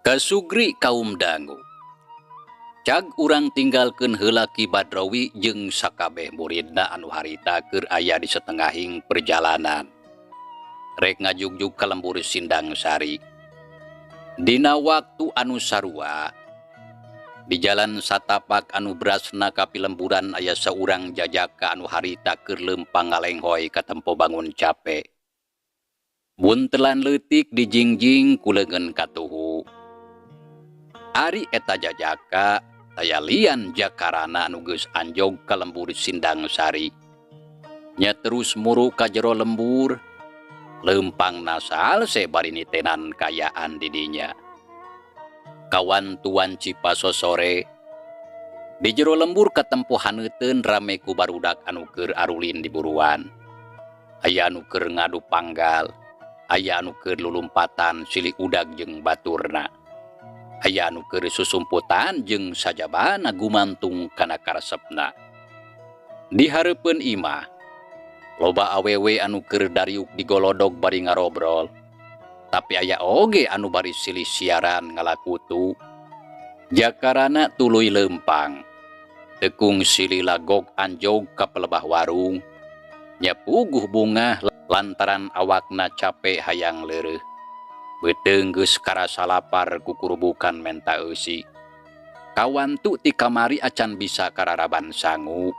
Kasugri kaum dangu. Cag urang tinggalkeun heula Ki Badrawi jeung sakabeh muridna anu harita keur aya di setengahing perjalanan. Rek ngajugjug ka lembur Sindang Sari. Dina waktu anu sarua, di jalan satapak anu berasna ka pilemburan aya saurang jajaka anu harita keur lempang ngalenghoy ka tempo bangun capek. Buntelan leutik dijingjing ku leungeun katuhu. Ari eta jajaka aya lian jakarana anu geus anjog ka lembur Sindang Sari. Nya terus muru ka jero lembur, lempang nasal bari nitenan kayaan di dinya. Kawan tuan Cipasosore, di jero lembur katempo haneuteun rame ku barudak anu keur arulin di buruan. Aya anu keur ngadu panggal, aya anu keur lulumpatan silih udag jeung baturna. Aya anu keur susumputan jeung sajabana gumantung kana karesepna. Di hareupeun imah, loba awewe anu keur dariuk digolodog bari ngarobrol. Tapi aya oge anu bari silih siaran ngalakutu. Jakarana tuluy lempang. Tekung silih lagok anjog ka pelebah warung. Nya puguh bungah lantaran awakna capek hayang leureuh. Beuteung geus karasa lapar ku kurubukan menta eusi. Kawan tu ti kamari acan bisa kararaban sangu.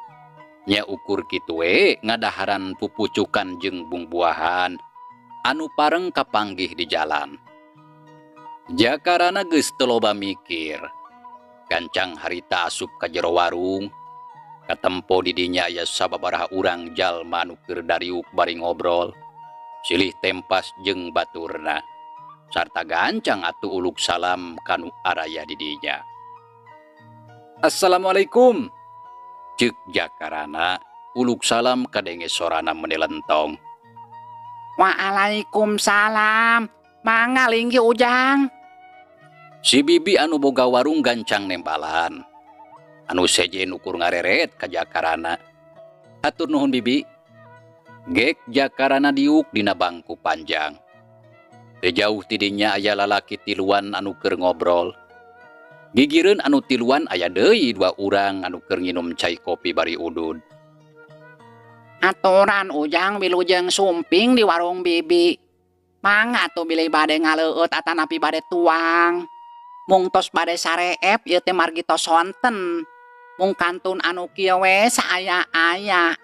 Nya ukur kitu we ngadaharan pupucukan jeung bungbuahan anu pareng kapanggih di jalan. Jakarana geus teu loba mikir. Gancang harita asup ka jero warung. Katempo di dinya aya sababaraha urang jalma anu keur dariuk bari ngobrol. Silih tempas jeung baturna. Sarta gancang atuh uluk salam kanu araya di dinya. Assalamualaikum. Ceuk jakarana uluk salam kadenge sorana menelentong. Waalaikumsalam. Mangga linggi Ujang. Si bibi anu boga warung gancang nembalan. Anu sejen ukur ngareret ka jakarana. Hatur nuhun bibi. Gek jakarana diuk dina bangku panjang. Teu jauh ti dinya aya lalaki tiluan anu keur ngobrol. Gigireun anu tiluan aya deui dua urang anu keur nginum cai kopi bari udud. Aturan Ujang wilujeng sumping di warung bibi. Mangga atuh bilih bade ngaleueut atanapi bade tuang. Mung tos bade sareep ieu teh margi tos sonten. Mung kantun anu kieu we saaya-aya.